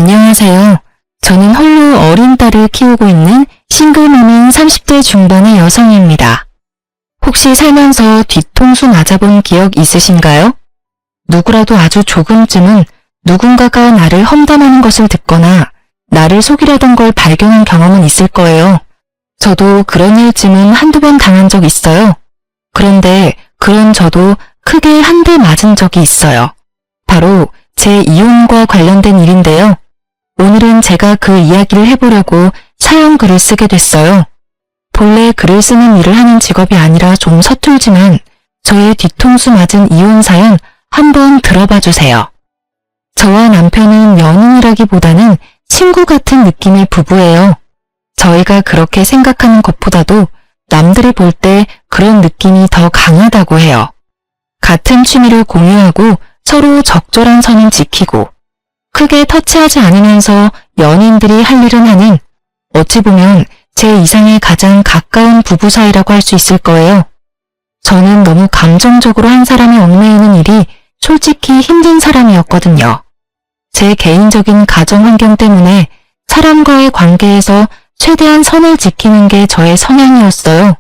안녕하세요. 저는 홀로 어린 딸을 키우고 있는 싱글맘인 30대 중반의 여성입니다. 혹시 살면서 뒤통수 맞아본 기억 있으신가요? 누구라도 아주 조금쯤은 누군가가 나를 험담하는 것을 듣거나 나를 속이려던 걸 발견한 경험은 있을 거예요. 저도 그런 일쯤은 한두 번 당한 적 있어요. 그런데 그런 저도 크게 한 대 맞은 적이 있어요. 바로 제 이혼과 관련된 일인데요. 오늘은 제가 그 이야기를 해보려고 사연 글을 쓰게 됐어요. 본래 글을 쓰는 일을 하는 직업이 아니라 좀 서툴지만 저의 뒤통수 맞은 이혼 사연 한번 들어봐 주세요. 저와 남편은 연인이라기보다는 친구 같은 느낌의 부부예요. 저희가 그렇게 생각하는 것보다도 남들이 볼 때 그런 느낌이 더 강하다고 해요. 같은 취미를 공유하고 서로 적절한 선은 지키고 크게 터치하지 않으면서 연인들이 할 일은 하는 어찌 보면 제 이상의 가장 가까운 부부 사이라고 할 수 있을 거예요. 저는 너무 감정적으로 한 사람이 얽매이는 일이 솔직히 힘든 사람이었거든요. 제 개인적인 가정 환경 때문에 사람과의 관계에서 최대한 선을 지키는 게 저의 성향이었어요.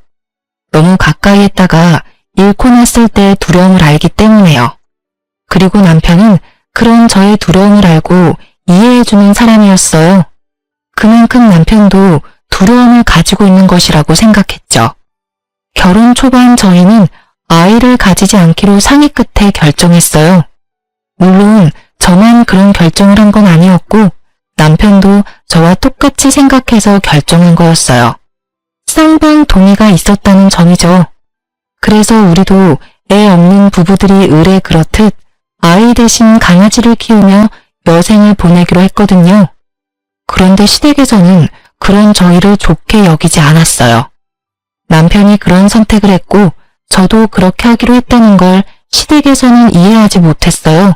너무 가까이 했다가 잃고 났을 때 두려움을 알기 때문에요. 그리고 남편은 그런 저의 두려움을 알고 이해해주는 사람이었어요. 그만큼 남편도 두려움을 가지고 있는 것이라고 생각했죠. 결혼 초반 저희는 아이를 가지지 않기로 상의 끝에 결정했어요. 물론 저만 그런 결정을 한 건 아니었고 남편도 저와 똑같이 생각해서 결정한 거였어요. 쌍방 동의가 있었다는 점이죠. 그래서 우리도 애 없는 부부들이 의례 그렇듯 아이 대신 강아지를 키우며 여생을 보내기로 했거든요. 그런데 시댁에서는 그런 저희를 좋게 여기지 않았어요. 남편이 그런 선택을 했고 저도 그렇게 하기로 했다는 걸 시댁에서는 이해하지 못했어요.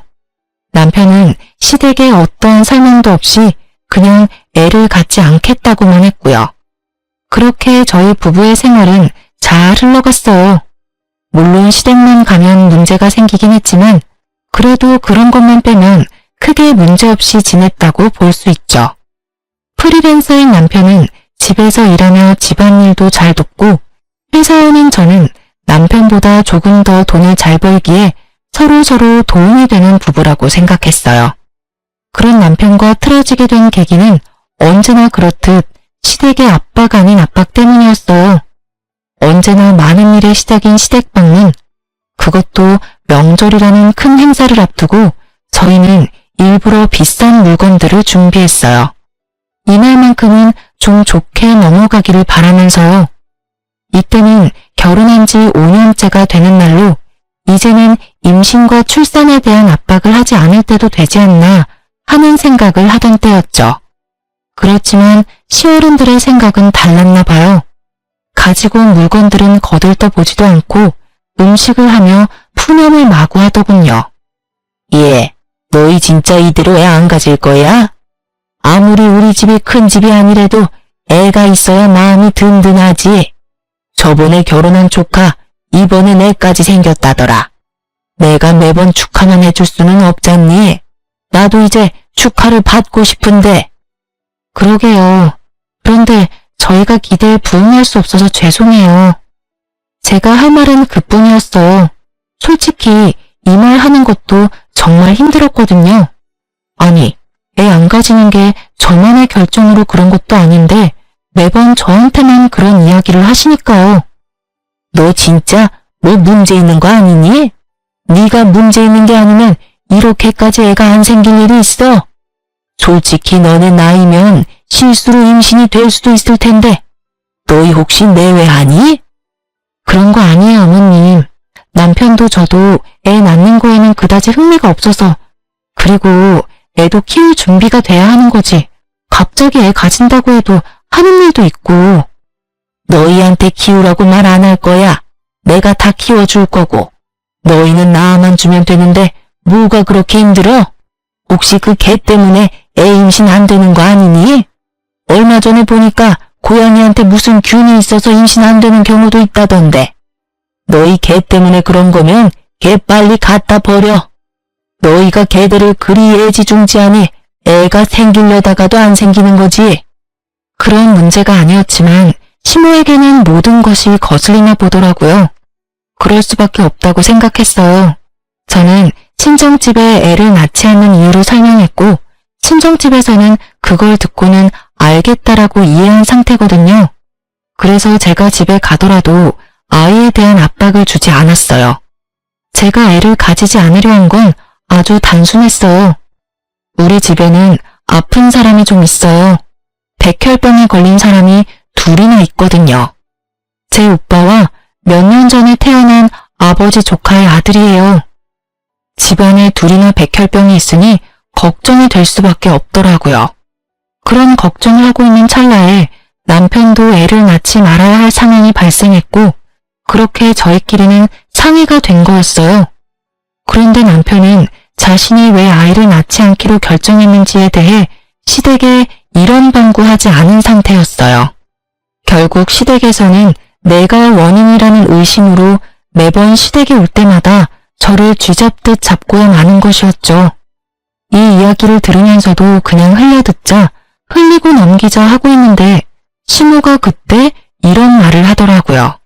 남편은 시댁에 어떠한 설명도 없이 그냥 애를 갖지 않겠다고만 했고요. 그렇게 저희 부부의 생활은 잘 흘러갔어요. 물론 시댁만 가면 문제가 생기긴 했지만 그래도 그런 것만 빼면 크게 문제없이 지냈다고 볼 수 있죠. 프리랜서인 남편은 집에서 일하며 집안일도 잘 돕고 회사원인 저는 남편보다 조금 더 돈을 잘 벌기에 서로 도움이 되는 부부라고 생각했어요. 그런 남편과 틀어지게 된 계기는 언제나 그렇듯 시댁의 압박 아닌 압박 때문이었어요. 언제나 많은 일의 시작인 시댁 방문, 그것도 명절이라는 큰 행사를 앞두고 저희는 일부러 비싼 물건들을 준비했어요. 이날만큼은 좀 좋게 넘어가기를 바라면서요. 이때는 결혼한 지 5년째가 되는 날로 이제는 임신과 출산에 대한 압박을 하지 않을 때도 되지 않나 하는 생각을 하던 때였죠. 그렇지만 시어른들의 생각은 달랐나 봐요. 가지고 온 물건들은 거들떠보지도 않고 음식을 하며 푸념을 마구 하더군요. 예, 너희 진짜 이대로 애 안 가질 거야? 아무리 우리 집이 큰 집이 아니래도 애가 있어야 마음이 든든하지. 저번에 결혼한 조카 이번엔 애까지 생겼다더라. 내가 매번 축하만 해줄 수는 없잖니. 나도 이제 축하를 받고 싶은데. 그러게요. 그런데 저희가 기대에 부응할 수 없어서 죄송해요. 제가 할 말은 그뿐이었어요. 솔직히 이 말 하는 것도 정말 힘들었거든요. 아니, 애 안 가지는 게 저만의 결정으로 그런 것도 아닌데 매번 저한테만 그런 이야기를 하시니까요. 너 진짜 뭐 문제 있는 거 아니니? 네가 문제 있는 게 아니면 이렇게까지 애가 안 생길 일이 있어? 솔직히 너네 나이면 실수로 임신이 될 수도 있을 텐데 너희 혹시 내외하니? 그런 거 아니에요, 어머님. 남편도 저도 애 낳는 거에는 그다지 흥미가 없어서 그리고 애도 키울 준비가 돼야 하는 거지. 갑자기 애 가진다고 해도 하는 일도 있고. 너희한테 키우라고 말 안 할 거야. 내가 다 키워줄 거고. 너희는 낳아만 주면 되는데 뭐가 그렇게 힘들어? 혹시 그 개 때문에 애 임신 안 되는 거 아니니? 얼마 전에 보니까 고양이한테 무슨 균이 있어서 임신 안 되는 경우도 있다던데. 너희 개 때문에 그런 거면 개 빨리 갖다 버려. 너희가 개들을 그리 애지중지하니 애가 생기려다가도 안 생기는 거지. 그런 문제가 아니었지만 시모에게는 모든 것이 거슬리나 보더라고요. 그럴 수밖에 없다고 생각했어요. 저는 친정집에 애를 낳지 않는 이유를 설명했고 친정집에서는 그걸 듣고는 알겠다라고 이해한 상태거든요. 그래서 제가 집에 가더라도 아이에 대한 압박을 주지 않았어요. 제가 애를 가지지 않으려 한 건 아주 단순했어요. 우리 집에는 아픈 사람이 좀 있어요. 백혈병에 걸린 사람이 둘이나 있거든요. 제 오빠와 몇 년 전에 태어난 아버지 조카의 아들이에요. 집안에 둘이나 백혈병이 있으니 걱정이 될 수밖에 없더라고요. 그런 걱정을 하고 있는 찰나에 남편도 애를 낳지 말아야 할 상황이 발생했고 그렇게 저희끼리는 상의가 된 거였어요. 그런데 남편은 자신이 왜 아이를 낳지 않기로 결정했는지에 대해 시댁에 이런 방구하지 않은 상태였어요. 결국 시댁에서는 내가 원인이라는 의심으로 매번 시댁에 올 때마다 저를 쥐잡듯 잡고야 마는 것이었죠. 이 이야기를 들으면서도 그냥 흘려듣자 흘리고 넘기자 하고 있는데 시모가 그때 이런 말을 하더라고요.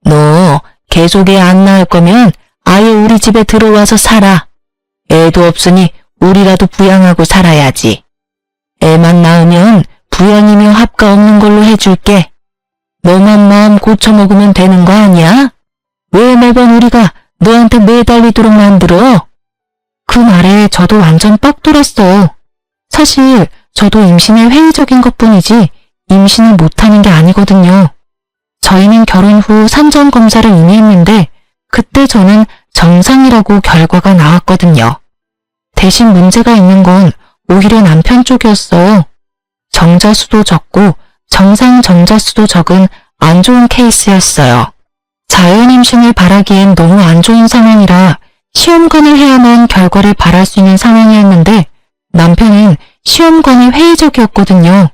너 계속 애 안 낳을 거면 아예 우리 집에 들어와서 살아. 애도 없으니 우리라도 부양하고 살아야지. 애만 낳으면 부양이며 합가 없는 걸로 해줄게. 너만 마음 고쳐먹으면 되는 거 아니야? 왜 매번 우리가 너한테 매달리도록 만들어? 그 말에 저도 완전 빡 돌았어요. 사실 저도 임신에 회의적인 것뿐이지 임신을 못하는 게 아니거든요. 저희는 결혼 후 산전 검사를 이미 했는데 그때 저는 정상이라고 결과가 나왔거든요. 대신 문제가 있는 건 오히려 남편 쪽이었어요. 정자수도 적고 정상 정자수도 적은 안 좋은 케이스였어요. 자연 임신을 바라기엔 너무 안 좋은 상황이라 시험관을 해야만 결과를 바랄 수 있는 상황이었는데 남편은 시험관이 회의적이었거든요.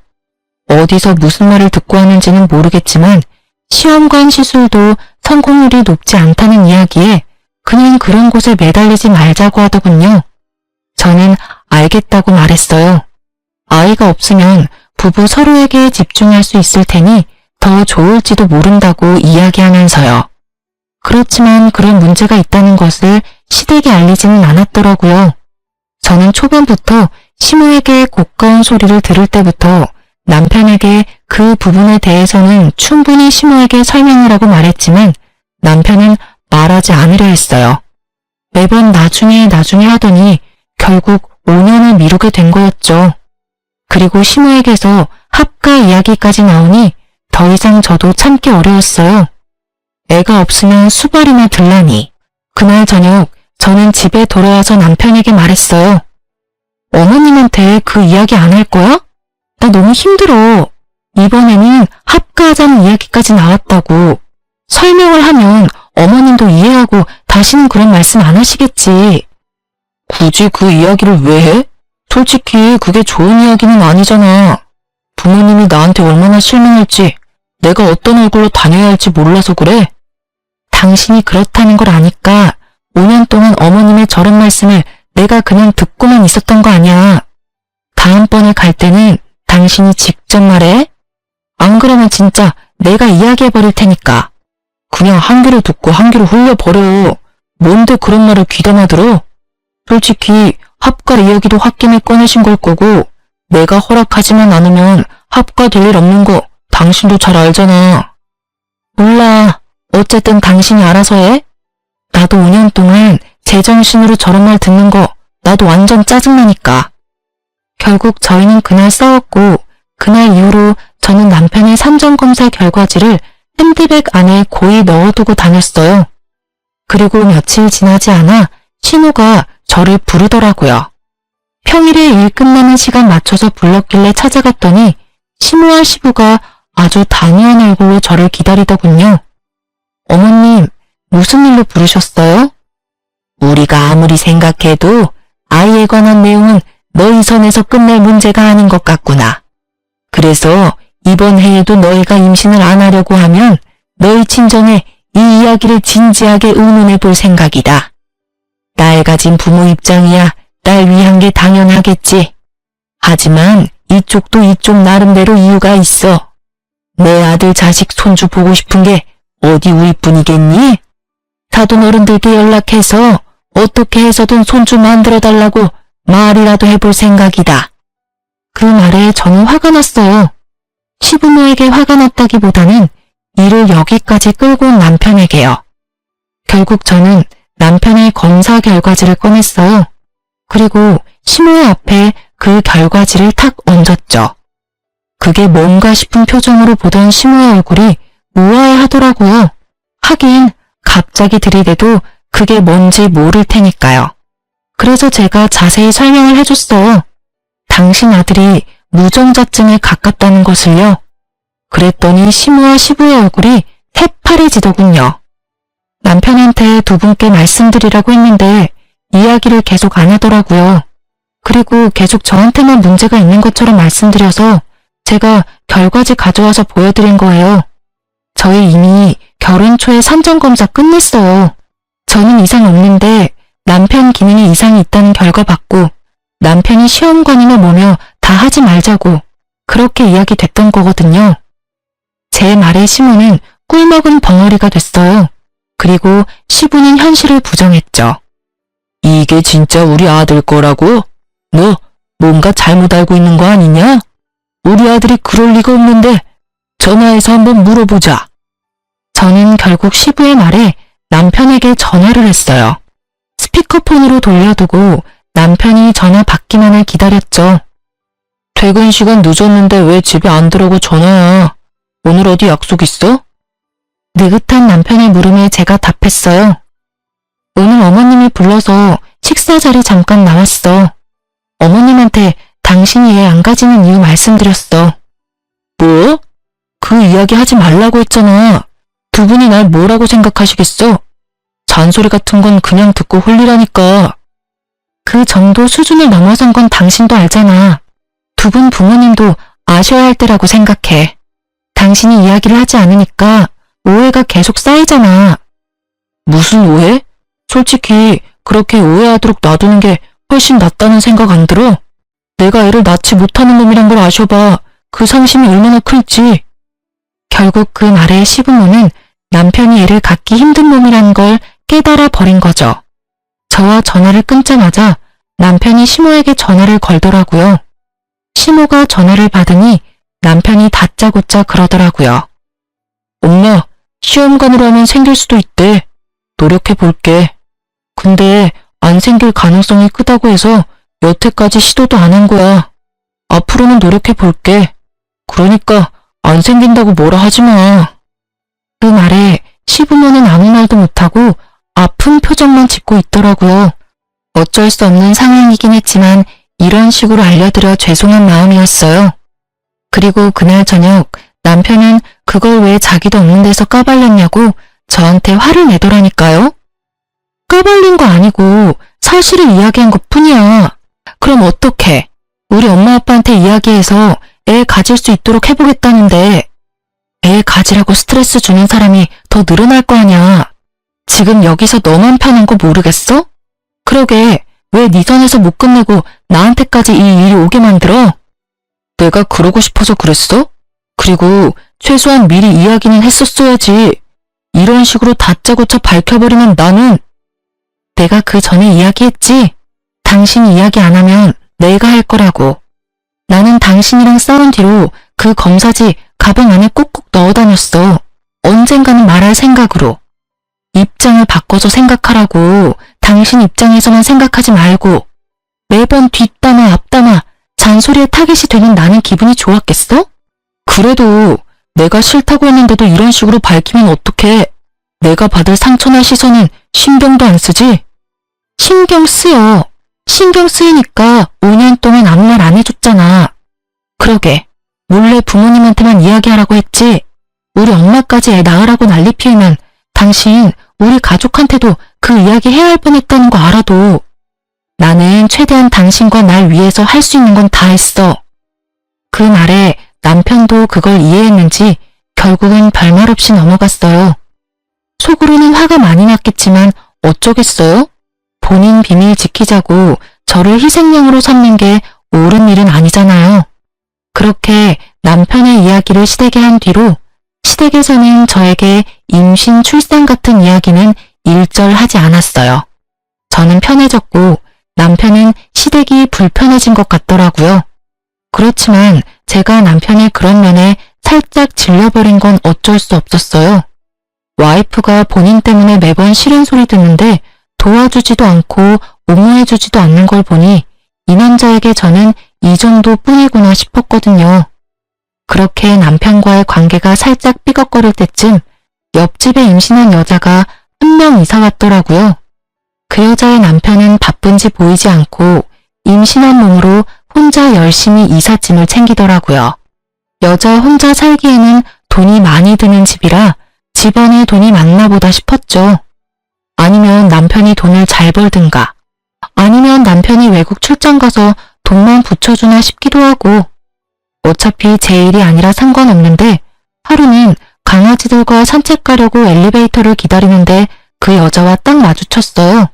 어디서 무슨 말을 듣고 하는지는 모르겠지만 시험관 시술도 성공률이 높지 않다는 이야기에 그냥 그런 곳에 매달리지 말자고 하더군요. 저는 알겠다고 말했어요. 아이가 없으면 부부 서로에게 집중할 수 있을 테니 더 좋을지도 모른다고 이야기하면서요. 그렇지만 그런 문제가 있다는 것을 시댁에 알리지는 않았더라고요. 저는 초반부터 시모에게 고가운 소리를 들을 때부터 남편에게 그 부분에 대해서는 충분히 시모에게 설명을 하고 말했지만 남편은 말하지 않으려 했어요. 매번 나중에 하더니 결국 5년을 미루게 된 거였죠. 그리고 시모에게서 합가 이야기까지 나오니 더 이상 저도 참기 어려웠어요. 애가 없으면 수발이나 들라니. 그날 저녁 저는 집에 돌아와서 남편에게 말했어요. 어머님한테 그 이야기 안 할 거야? 나 너무 힘들어. 이번에는 합가하자는 이야기까지 나왔다고. 설명을 하면 어머님도 이해하고 다시는 그런 말씀 안 하시겠지. 굳이 그 이야기를 왜 해? 솔직히 그게 좋은 이야기는 아니잖아. 부모님이 나한테 얼마나 실망할지, 내가 어떤 얼굴로 다녀야 할지 몰라서 그래. 당신이 그렇다는 걸 아니까 5년 동안 어머님의 저런 말씀을 내가 그냥 듣고만 있었던 거 아니야. 다음번에 갈 때는 당신이 직접 말해. 안 그러면 진짜 내가 이야기해버릴 테니까. 그냥 한 귀로 듣고 한 귀로 흘려버려. 뭔데 그런 말을 귀담아 들어? 솔직히 합가 이야기도 홧김에 꺼내신 걸 거고 내가 허락하지만 않으면 합가 될 일 없는 거 당신도 잘 알잖아. 몰라. 어쨌든 당신이 알아서 해. 나도 5년 동안 제정신으로 저런 말 듣는 거 나도 완전 짜증나니까. 결국 저희는 그날 싸웠고 그날 이후로 저는 남편의 산전검사 결과지를 핸드백 안에 고이 넣어두고 다녔어요. 그리고 며칠 지나지 않아 신호가 저를 부르더라고요. 평일에 일 끝나는 시간 맞춰서 불렀길래 찾아갔더니 시모와 시부가 아주 단호한 얼굴로 저를 기다리더군요. 어머님, 무슨 일로 부르셨어요? 우리가 아무리 생각해도 아이에 관한 내용은 너희 선에서 끝낼 문제가 아닌 것 같구나. 그래서 이번 해에도 너희가 임신을 안 하려고 하면 너희 친정에 이 이야기를 진지하게 의논해 볼 생각이다. 딸 가진 부모 입장이야 딸 위한 게 당연하겠지. 하지만 이쪽도 이쪽 나름대로 이유가 있어. 내 아들 자식 손주 보고 싶은 게 어디 우리뿐이겠니? 사돈 어른들께 연락해서 어떻게 해서든 손주 만들어달라고 말이라도 해볼 생각이다. 그 말에 저는 화가 났어요. 시부모에게 화가 났다기보다는 일을 여기까지 끌고 온 남편에게요. 결국 저는 남편의 검사 결과지를 꺼냈어요. 그리고 시모의 앞에 그 결과지를 탁 얹었죠. 그게 뭔가 싶은 표정으로 보던 시모의 얼굴이 우아해하더라고요. 하긴 갑자기 들이대도 그게 뭔지 모를 테니까요. 그래서 제가 자세히 설명을 해줬어요. 당신 아들이 무정자증에 가깝다는 것을요. 그랬더니 시모와 시부의 얼굴이 새파래지더군요. 남편한테 두 분께 말씀드리라고 했는데 이야기를 계속 안 하더라고요. 그리고 계속 저한테만 문제가 있는 것처럼 말씀드려서 제가 결과지 가져와서 보여드린 거예요. 저희 이미 결혼 초에 산전검사 끝냈어요. 저는 이상 없는데 남편 기능에 이상이 있다는 결과 받고 남편이 시험관이나 뭐며 다 하지 말자고 그렇게 이야기됐던 거거든요. 제 말에 시부는 꿀먹은 벙어리가 됐어요. 그리고 시부는 현실을 부정했죠. 이게 진짜 우리 아들 거라고? 너 뭔가 잘못 알고 있는 거 아니냐? 우리 아들이 그럴 리가 없는데 전화해서 한번 물어보자. 저는 결국 시부의 말에 남편에게 전화를 했어요. 스피커폰으로 돌려두고 남편이 전화 받기만을 기다렸죠. 퇴근 시간 늦었는데 왜 집에 안 들어오고 전화야? 오늘 어디 약속 있어? 느긋한 남편의 물음에 제가 답했어요. 오늘 어머님이 불러서 식사 자리 잠깐 나왔어. 어머님한테 당신이 애 안 가지는 이유 말씀드렸어. 뭐? 그 이야기 하지 말라고 했잖아. 두 분이 날 뭐라고 생각하시겠어? 잔소리 같은 건 그냥 듣고 홀리라니까. 그 정도 수준을 넘어선 건 당신도 알잖아. 두 분 부모님도 아셔야 할 때라고 생각해. 당신이 이야기를 하지 않으니까 오해가 계속 쌓이잖아. 무슨 오해? 솔직히 그렇게 오해하도록 놔두는 게 훨씬 낫다는 생각 안 들어? 내가 애를 낳지 못하는 놈이란 걸 아셔봐. 그 상심이 얼마나 클지. 결국 그 말에 시부모는 남편이 애를 갖기 힘든 놈이란 걸 깨달아 버린 거죠. 저와 전화를 끊자마자 남편이 시모에게 전화를 걸더라고요. 시모가 전화를 받으니 남편이 다짜고짜 그러더라고요. 엄마, 시험관으로 하면 생길 수도 있대. 노력해 볼게. 근데 안 생길 가능성이 크다고 해서 여태까지 시도도 안 한 거야. 앞으로는 노력해 볼게. 그러니까 안 생긴다고 뭐라 하지 마. 그 말에 시부모는 아무 말도 못하고 아픈 표정만 짓고 있더라고요. 어쩔 수 없는 상황이긴 했지만 이런 식으로 알려드려 죄송한 마음이었어요. 그리고 그날 저녁 남편은 그걸 왜 자기도 없는 데서 까발렸냐고 저한테 화를 내더라니까요. 까발린 거 아니고 사실을 이야기한 것 뿐이야. 그럼 어떡해? 우리 엄마 아빠한테 이야기해서 애 가질 수 있도록 해보겠다는데 애 가지라고 스트레스 주는 사람이 더 늘어날 거 아냐. 지금 여기서 너만 편한 거 모르겠어? 그러게 왜 네 선에서 못 끝내고 나한테까지 이 일이 오게 만들어? 내가 그러고 싶어서 그랬어? 그리고 최소한 미리 이야기는 했었어야지. 이런 식으로 다짜고짜 밝혀버리면 나는. 내가 그 전에 이야기했지. 당신이 이야기 안 하면 내가 할 거라고. 나는 당신이랑 싸운 뒤로 그 검사지 가방 안에 꾹꾹 넣어 다녔어. 언젠가는 말할 생각으로. 입장을 바꿔서 생각하라고. 당신 입장에서만 생각하지 말고. 매번 뒷담화 앞담화 잔소리에 타깃이 되는 나는 기분이 좋았겠어? 그래도 내가 싫다고 했는데도 이런 식으로 밝히면 어떡해. 내가 받을 상처나 시선은 신경도 안 쓰지? 신경 쓰여. 신경 쓰이니까 5년 동안 아무 말 안 해줬잖아. 그러게 몰래 부모님한테만 이야기하라고 했지. 우리 엄마까지 애 낳으라고 난리 피우면 당신 우리 가족한테도 그 이야기 해야 할 뻔했다는 거 알아도 나는 최대한 당신과 날 위해서 할 수 있는 건 다 했어. 그 말에 남편도 그걸 이해했는지 결국은 별말 없이 넘어갔어요. 속으로는 화가 많이 났겠지만 어쩌겠어요? 본인 비밀 지키자고 저를 희생양으로 삼는 게 옳은 일은 아니잖아요. 그렇게 남편의 이야기를 시댁에 한 뒤로 시댁에서는 저에게 임신, 출산 같은 이야기는 일절 하지 않았어요. 저는 편해졌고 남편은 시댁이 불편해진 것 같더라고요. 그렇지만 제가 남편의 그런 면에 살짝 질려버린 건 어쩔 수 없었어요. 와이프가 본인 때문에 매번 싫은 소리 듣는데 도와주지도 않고 옹호해주지도 않는 걸 보니 이 남자에게 저는 이 정도뿐이구나 싶었거든요. 그렇게 남편과의 관계가 살짝 삐걱거릴 때쯤 옆집에 임신한 여자가 한 명 이사 왔더라고요. 그 여자의 남편은 바쁜지 보이지 않고 임신한 몸으로 혼자 열심히 이삿짐을 챙기더라고요. 여자 혼자 살기에는 돈이 많이 드는 집이라 집안에 돈이 많나 보다 싶었죠. 아니면 남편이 돈을 잘 벌든가, 아니면 남편이 외국 출장 가서 돈만 붙여주나 싶기도 하고, 어차피 제 일이 아니라 상관없는데 하루는 강아지들과 산책 가려고 엘리베이터를 기다리는데 그 여자와 딱 마주쳤어요.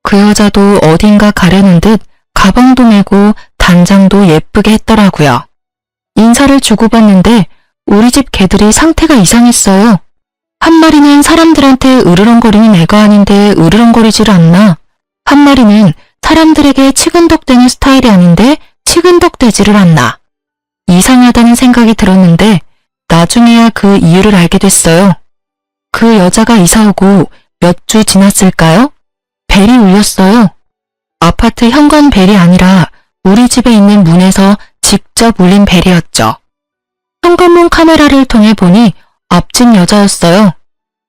그 여자도 어딘가 가려는 듯 가방도 메고 단장도 예쁘게 했더라고요. 인사를 주고받는데 우리 집 개들이 상태가 이상했어요. 한 마리는 사람들한테 으르렁거리는 애가 아닌데 으르렁거리질 않나. 한 마리는 사람들에게 치근덕대는 스타일이 아닌데 치근덕대지를 않나. 이상하다는 생각이 들었는데 나중에야 그 이유를 알게 됐어요. 그 여자가 이사 오고 몇 주 지났을까요? 벨이 울렸어요. 아파트 현관 벨이 아니라 우리 집에 있는 문에서 직접 울린 벨이었죠. 현관문 카메라를 통해 보니 앞집 여자였어요.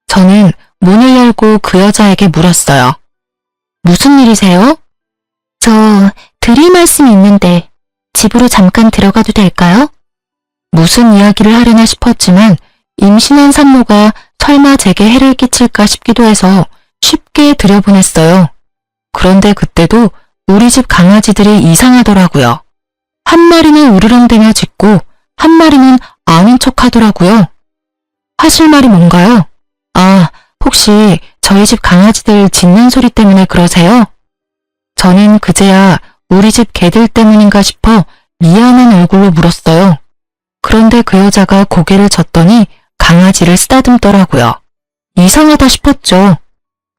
저는 문을 열고 그 여자에게 물었어요. 무슨 일이세요? 저 드릴 말씀이 있는데 집으로 잠깐 들어가도 될까요? 무슨 이야기를 하려나 싶었지만 임신한 산모가 설마 제게 해를 끼칠까 싶기도 해서 쉽게 들여보냈어요. 그런데 그때도 우리 집 강아지들이 이상하더라고요. 한 마리는 으르렁대며 짖고 한 마리는 아닌 척 하더라고요. 하실 말이 뭔가요? 아, 혹시 저희 집 강아지들 짖는 소리 때문에 그러세요? 저는 그제야 우리 집 개들 때문인가 싶어 미안한 얼굴로 물었어요. 그런데 그 여자가 고개를 젓더니 강아지를 쓰다듬더라고요. 이상하다 싶었죠.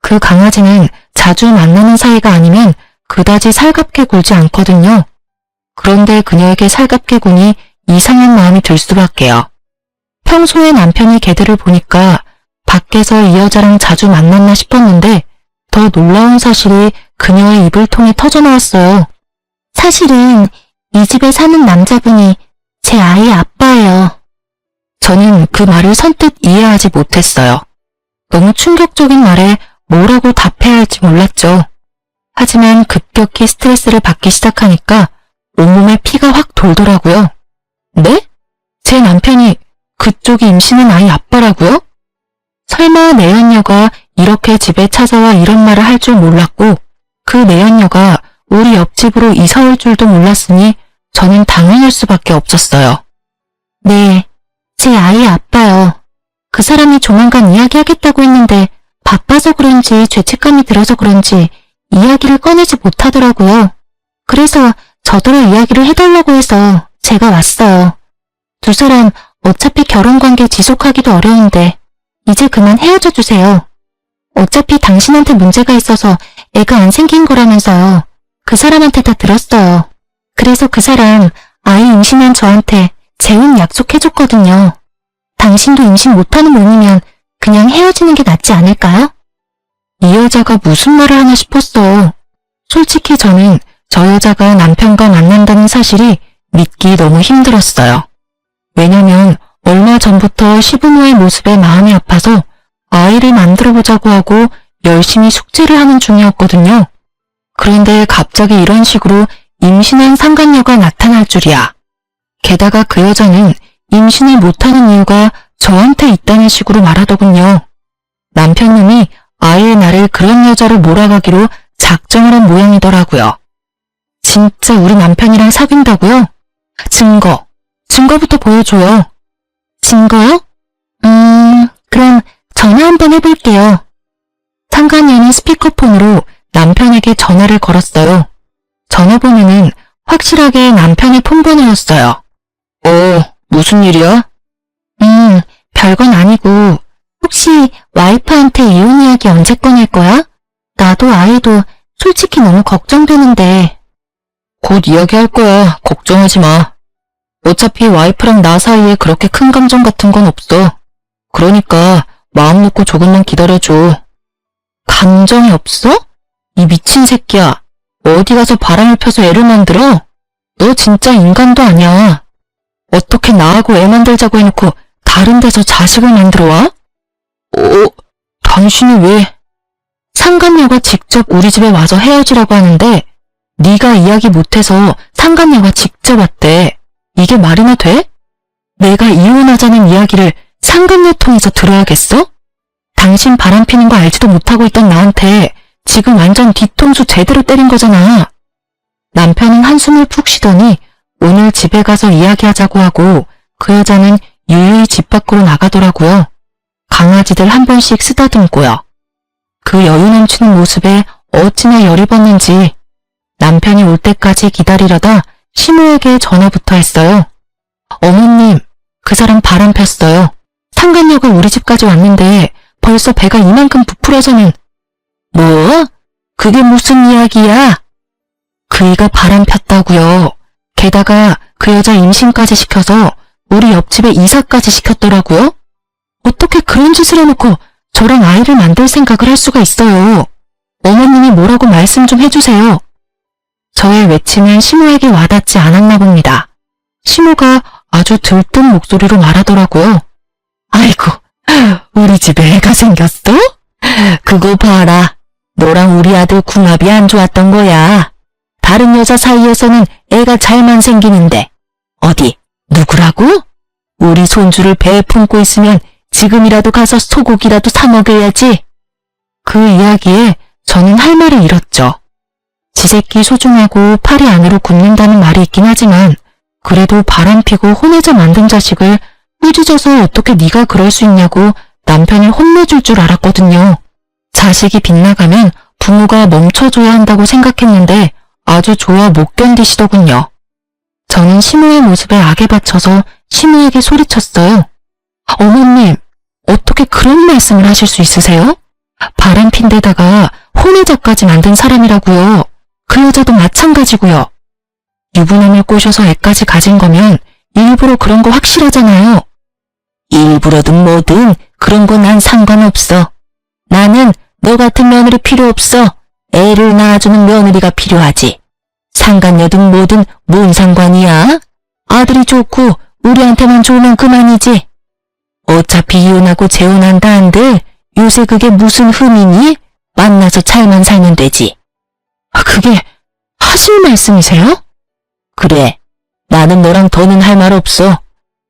그 강아지는 자주 만나는 사이가 아니면 그다지 살갑게 굴지 않거든요. 그런데 그녀에게 살갑게 구니 이상한 마음이 들 수밖에요. 평소에 남편이 개들을 보니까 밖에서 이 여자랑 자주 만났나 싶었는데 더 놀라운 사실이 그녀의 입을 통해 터져나왔어요. 사실은 이 집에 사는 남자분이 제 아이의 아빠예요. 저는 그 말을 선뜻 이해하지 못했어요. 너무 충격적인 말에 뭐라고 답해야 할지 몰랐죠. 하지만 급격히 스트레스를 받기 시작하니까 온몸에 피가 확 돌더라고요. 네? 제 남편이 그쪽이 임신한 아이 아빠라고요? 설마 내연녀가 이렇게 집에 찾아와 이런 말을 할 줄 몰랐고 그 내연녀가 우리 옆집으로 이사 올 줄도 몰랐으니 저는 당황할 수밖에 없었어요. 네, 제 아이의 아빠요. 그 사람이 조만간 이야기하겠다고 했는데 바빠서 그런지 죄책감이 들어서 그런지 이야기를 꺼내지 못하더라고요. 그래서 저더러 이야기를 해달라고 해서 제가 왔어요. 두 사람 어차피 결혼관계 지속하기도 어려운데 이제 그만 헤어져 주세요. 어차피 당신한테 문제가 있어서 애가 안 생긴 거라면서요. 그 사람한테 다 들었어요. 그래서 그 사람 아이 임신한 저한테 재혼 약속해줬거든요. 당신도 임신 못하는 몸이면 그냥 헤어지는 게 낫지 않을까요? 이 여자가 무슨 말을 하나 싶었어요. 솔직히 저는 저 여자가 남편과 만난다는 사실이 믿기 너무 힘들었어요. 왜냐면 얼마 전부터 시부모의 모습에 마음이 아파서 아이를 만들어보자고 하고 열심히 숙제를 하는 중이었거든요. 그런데 갑자기 이런 식으로 임신한 상간녀가 나타날 줄이야. 게다가 그 여자는 임신을 못하는 이유가 저한테 있다는 식으로 말하더군요. 남편님이 아예 나를 그런 여자로 몰아가기로 작정을 한 모양이더라고요. 진짜 우리 남편이랑 사귄다고요? 증거부터 보여줘요. 증거요? 그럼 전화 한번 해볼게요. 상간녀는 스피커폰으로 남편에게 전화를 걸었어요. 전화번호는 확실하게 남편의 폰번호였어요. 무슨 일이야? 별건 아니고 혹시 와이프한테 이혼 이야기 언제 꺼낼 거야? 나도 아이도 솔직히 너무 걱정되는데. 곧 이야기할 거야. 걱정하지 마. 어차피 와이프랑 나 사이에 그렇게 큰 감정 같은 건 없어. 그러니까 마음 놓고 조금만 기다려줘. 감정이 없어? 이 미친 새끼야. 어디 가서 바람을 펴서 애를 만들어? 너 진짜 인간도 아니야. 어떻게 나하고 애 만들자고 해놓고 다른 데서 자식을 만들어 와? 당신이 왜? 상간녀가 직접 우리 집에 와서 헤어지라고 하는데 네가 이야기 못해서 상간녀가 직접 왔대. 이게 말이나 돼? 내가 이혼하자는 이야기를 상간녀 통해서 들어야겠어? 당신 바람피는 거 알지도 못하고 있던 나한테 지금 완전 뒤통수 제대로 때린 거잖아. 남편은 한숨을 푹 쉬더니 오늘 집에 가서 이야기하자고 하고 그 여자는 유유히 집 밖으로 나가더라고요. 강아지들 한 번씩 쓰다듬고요. 그 여유 넘치는 모습에 어찌나 열이 받는지 남편이 올 때까지 기다리려다 시모에게 전화부터 했어요. 어머님, 그 사람 바람 폈어요. 상간녀가 우리 집까지 왔는데 벌써 배가 이만큼 부풀어서는. 뭐? 그게 무슨 이야기야? 그이가 바람 폈다고요. 게다가 그 여자 임신까지 시켜서 우리 옆집에 이사까지 시켰더라고요. 어떻게 그런 짓을 해놓고 저랑 아이를 만들 생각을 할 수가 있어요. 어머님이 뭐라고 말씀 좀 해주세요. 저의 외침은 시모에게 와닿지 않았나 봅니다. 시모가 아주 들뜬 목소리로 말하더라고요. 아이고, 우리 집에 애가 생겼어? 그거 봐라. 너랑 우리 아들 궁합이 안 좋았던 거야. 다른 여자 사이에서는 애가 잘만 생기는데 어디 누구라고? 우리 손주를 배에 품고 있으면 지금이라도 가서 소고기라도 사 먹여야지. 그 이야기에 저는 할 말을 잃었죠. 지 새끼 소중하고 팔이 안으로 굽는다는 말이 있긴 하지만 그래도 바람피고 혼내자 만든 자식을 꾸짖어서 어떻게 네가 그럴 수 있냐고 남편을 혼내줄 줄 알았거든요. 자식이 빗나가면 부모가 멈춰줘야 한다고 생각했는데 아주 좋아 못 견디시더군요. 저는 시모의 모습에 악에 받쳐서 시모에게 소리쳤어요. 어머님, 어떻게 그런 말씀을 하실 수 있으세요? 바람핀 데다가 혼외자까지 만든 사람이라고요. 그 여자도 마찬가지고요. 유부남을 꼬셔서 애까지 가진 거면 일부러 그런 거 확실하잖아요. 일부러든 뭐든 그런 거 난 상관없어. 나는 너 같은 며느리 필요 없어. 애를 낳아주는 며느리가 필요하지. 상간녀든 뭐든 뭔 상관이야? 아들이 좋고 우리한테만 좋으면 그만이지. 어차피 이혼하고 재혼한다 한들 요새 그게 무슨 흠이니? 만나서 잘만 살면 되지. 그게 하실 말씀이세요? 그래. 나는 너랑 더는 할 말 없어.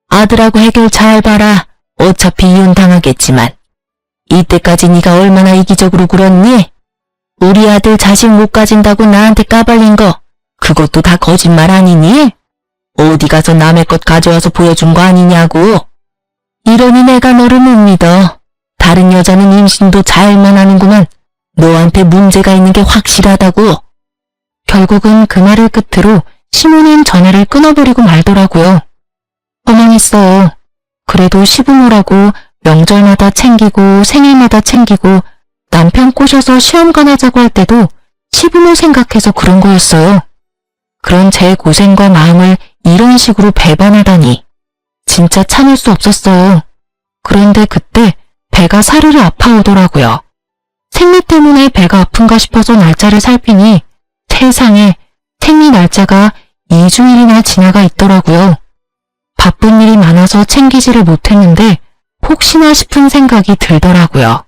아들하고 해결 잘 봐라. 어차피 이혼 당하겠지만. 이때까지 네가 얼마나 이기적으로 굴었니? 우리 아들 자식 못 가진다고 나한테 까발린 거 그것도 다 거짓말 아니니? 어디 가서 남의 것 가져와서 보여준 거 아니냐고. 이러니 내가 너를 못 믿어. 다른 여자는 임신도 잘만 하는구만. 너한테 문제가 있는 게 확실하다고. 결국은 그 말을 끝으로 시모는 전화를 끊어버리고 말더라고요. 허망했어요. 그래도 시부모라고 명절마다 챙기고 생일마다 챙기고 남편 꼬셔서 시험관 하자고 할 때도 시부모 생각해서 그런 거였어요. 그런 제 고생과 마음을 이런 식으로 배반하다니 진짜 참을 수 없었어요. 그런데 그때 배가 사르르 아파오더라고요. 생리 때문에 배가 아픈가 싶어서 날짜를 살피니 세상에 생리 날짜가 2주일이나 지나가 있더라고요. 바쁜 일이 많아서 챙기지를 못했는데 혹시나 싶은 생각이 들더라고요.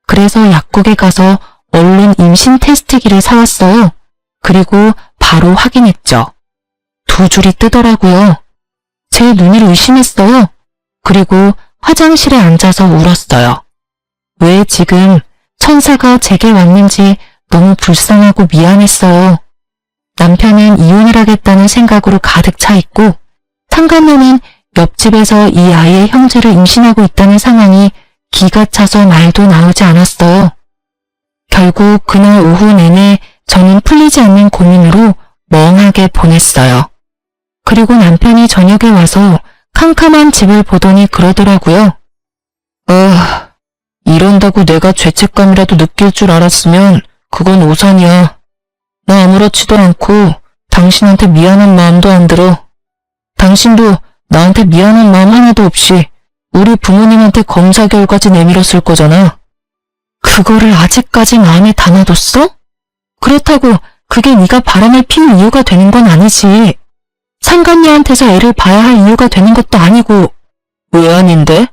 그래서 약국에 가서 얼른 임신 테스트기를 사왔어요. 그리고 바로 확인했죠. 2줄이 뜨더라고요. 제 눈을 의심했어요. 그리고 화장실에 앉아서 울었어요. 왜 지금 천사가 제게 왔는지 너무 불쌍하고 미안했어요. 남편은 이혼을 하겠다는 생각으로 가득 차 있고 상간녀는 옆집에서 이 아이의 형제를 임신하고 있다는 상황이 기가 차서 말도 나오지 않았어요. 결국 그날 오후 내내 저는 풀리지 않는 고민으로 멍하게 보냈어요. 그리고 남편이 저녁에 와서 캄캄한 집을 보더니 그러더라고요. 이런다고 내가 죄책감이라도 느낄 줄 알았으면 그건 오산이야. 나 아무렇지도 않고 당신한테 미안한 마음도 안 들어. 당신도 나한테 미안한 마음 하나도 없이 우리 부모님한테 검사 결과지 내밀었을 거잖아. 그거를 아직까지 마음에 담아뒀어? 그렇다고 그게 네가 바람을 피는 이유가 되는 건 아니지. 상간녀한테서 애를 봐야 할 이유가 되는 것도 아니고. 왜 아닌데?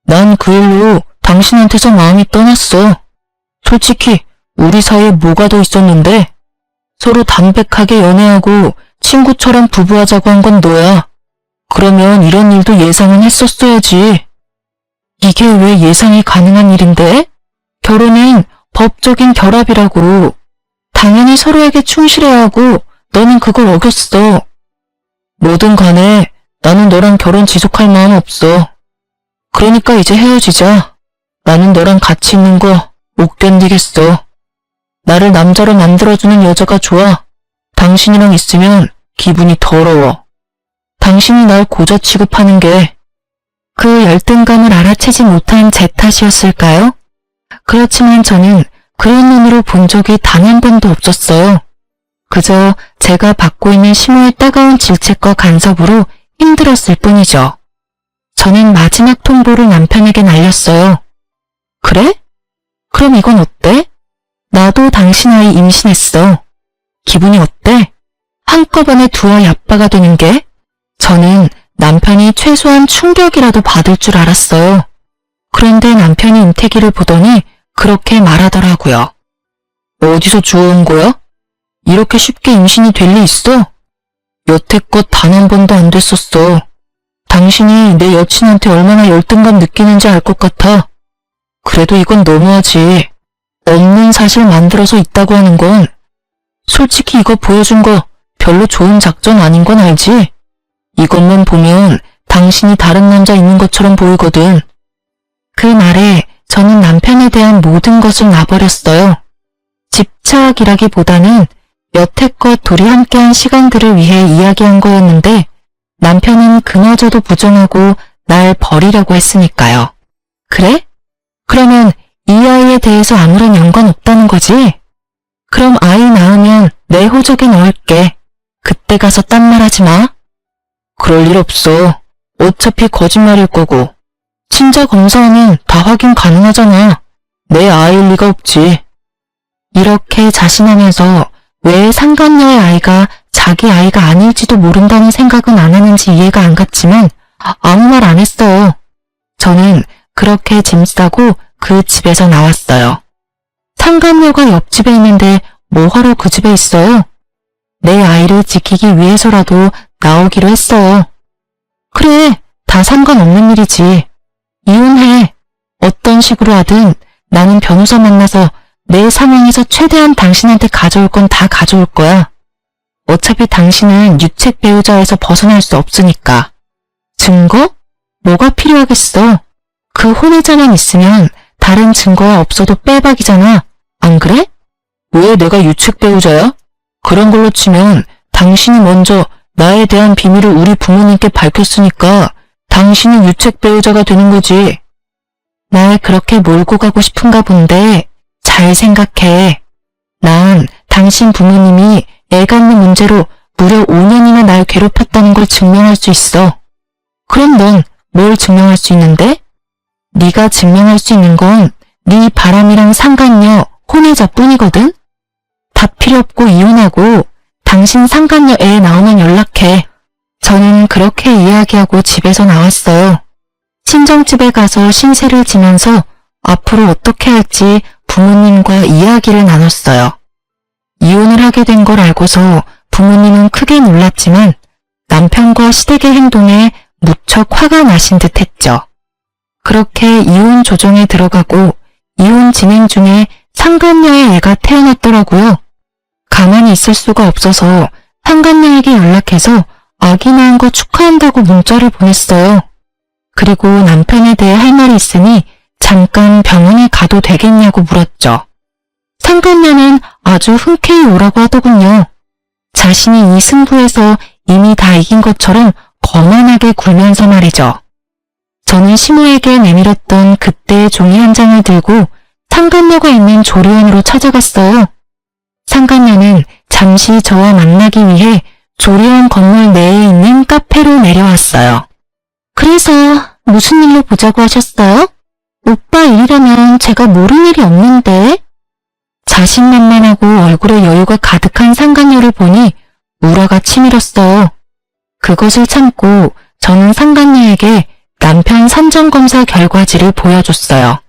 난 그 일로 당신한테서 마음이 떠났어. 솔직히 우리 사이에 뭐가 더 있었는데? 서로 담백하게 연애하고 친구처럼 부부하자고 한 건 너야. 그러면 이런 일도 예상은 했었어야지. 이게 왜 예상이 가능한 일인데? 결혼은 법적인 결합이라고. 당연히 서로에게 충실해야 하고 너는 그걸 어겼어. 뭐든 간에 나는 너랑 결혼 지속할 마음 없어. 그러니까 이제 헤어지자. 나는 너랑 같이 있는 거 못 견디겠어. 나를 남자로 만들어주는 여자가 좋아. 당신이랑 있으면 기분이 더러워. 당신이 날 고자 취급하는 게. 그 열등감을 알아채지 못한 제 탓이었을까요? 그렇지만 저는 그런 눈으로 본 적이 단 한 번도 없었어요. 그저 제가 받고 있는 심호의 따가운 질책과 간섭으로 힘들었을 뿐이죠. 저는 마지막 통보를 남편에게 날렸어요. 그래? 그럼 이건 어때? 나도 당신 아이 임신했어. 기분이 어때? 한꺼번에 두 아이 아빠가 되는 게? 저는 남편이 최소한 충격이라도 받을 줄 알았어요. 그런데 남편이 임태기를 보더니 그렇게 말하더라고요. 어디서 주워온 거야? 이렇게 쉽게 임신이 될 리 있어? 여태껏 단 한 번도 안 됐었어. 당신이 내 여친한테 얼마나 열등감 느끼는지 알 것 같아. 그래도 이건 너무하지. 없는 사실 만들어서 있다고 하는 건. 솔직히 이거 보여준 거 별로 좋은 작전 아닌 건 알지? 이것만 보면 당신이 다른 남자 있는 것처럼 보이거든. 그 말에 저는 남편에 대한 모든 것을 놔버렸어요. 집착이라기보다는 여태껏 둘이 함께한 시간들을 위해 이야기한 거였는데 남편은 그마저도 부정하고 날 버리라고 했으니까요. 그래? 그러면 이 아이에 대해서 아무런 연관 없다는 거지? 그럼 아이 낳으면 내 호적에 넣을게. 그때 가서 딴 말 하지 마. 그럴 일 없어. 어차피 거짓말일 거고. 친자 검사하면 다 확인 가능하잖아. 내 아이일 리가 없지. 이렇게 자신하면서 왜 상간녀의 아이가 자기 아이가 아닐지도 모른다는 생각은 안 하는지 이해가 안 갔지만 아무 말 안 했어요. 저는 그렇게 짐 싸고 그 집에서 나왔어요. 상간녀가 옆집에 있는데 뭐하러 그 집에 있어요? 내 아이를 지키기 위해서라도 나오기로 했어요. 그래, 다 상관없는 일이지. 이혼해. 어떤 식으로 하든 나는 변호사 만나서 내 상황에서 최대한 당신한테 가져올 건 다 가져올 거야. 어차피 당신은 유책 배우자에서 벗어날 수 없으니까. 증거? 뭐가 필요하겠어? 그 혼외자만 있으면 다른 증거가 없어도 빼박이잖아. 안 그래? 왜 내가 유책 배우자야? 그런 걸로 치면 당신이 먼저 나에 대한 비밀을 우리 부모님께 밝혔으니까 당신이 유책 배우자가 되는 거지. 날 그렇게 몰고 가고 싶은가 본데 잘 생각해. 난 당신 부모님이 애 갖는 문제로 무려 5년이나 날 괴롭혔다는 걸 증명할 수 있어. 그럼 넌 뭘 증명할 수 있는데? 네가 증명할 수 있는 건 네 바람이랑 상간녀, 혼외자뿐이거든? 다 필요 없고 이혼하고 당신 상간녀 애 나오면 연락해. 저는 그렇게 이야기하고 집에서 나왔어요. 친정집에 가서 신세를 지면서 앞으로 어떻게 할지 부모님과 이야기를 나눴어요. 이혼을 하게 된 걸 알고서 부모님은 크게 놀랐지만 남편과 시댁의 행동에 무척 화가 나신 듯 했죠. 그렇게 이혼 조정에 들어가고 이혼 진행 중에 상간녀의 애가 태어났더라고요. 가만히 있을 수가 없어서 상간녀에게 연락해서 아기 낳은 거 축하한다고 문자를 보냈어요. 그리고 남편에 대해 할 말이 있으니 잠깐 병원에 가도 되겠냐고 물었죠. 상간녀는 아주 흔쾌히 오라고 하더군요. 자신이 이 승부에서 이미 다 이긴 것처럼 거만하게 굴면서 말이죠. 저는 시모에게 내밀었던 그때의 종이 한 장을 들고 상간녀가 있는 조리원으로 찾아갔어요. 상간녀는 잠시 저와 만나기 위해 조리원 건물 내에 있는 카페로 내려왔어요. 그래서 무슨 일로 보자고 하셨어요? 오빠 일이라면 제가 모를 일이 없는데. 자신만만하고 얼굴에 여유가 가득한 상간녀를 보니 우라가 치밀었어요. 그것을 참고 저는 상간녀에게 남편 산전검사 결과지를 보여줬어요.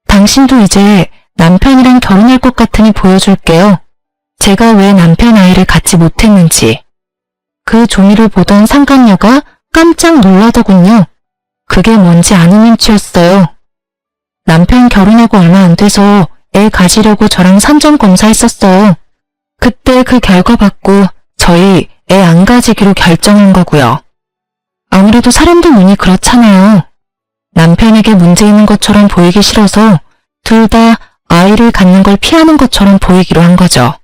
당신도 이제 남편이랑 결혼할 것 같으니 보여줄게요. 제가 왜 남편 아이를 갖지 못했는지. 그 종이를 보던 상간녀가 깜짝 놀라더군요. 그게 뭔지 아는 눈치였어요. 남편 결혼하고 얼마 안 돼서 애 가지려고 저랑 산전검사했었어요. 그때 그 결과 받고 저희 애 안 가지기로 결정한 거고요. 아무래도 사람들 눈이 그렇잖아요. 남편에게 문제 있는 것처럼 보이기 싫어서 둘 다 아이를 갖는 걸 피하는 것처럼 보이기로 한 거죠.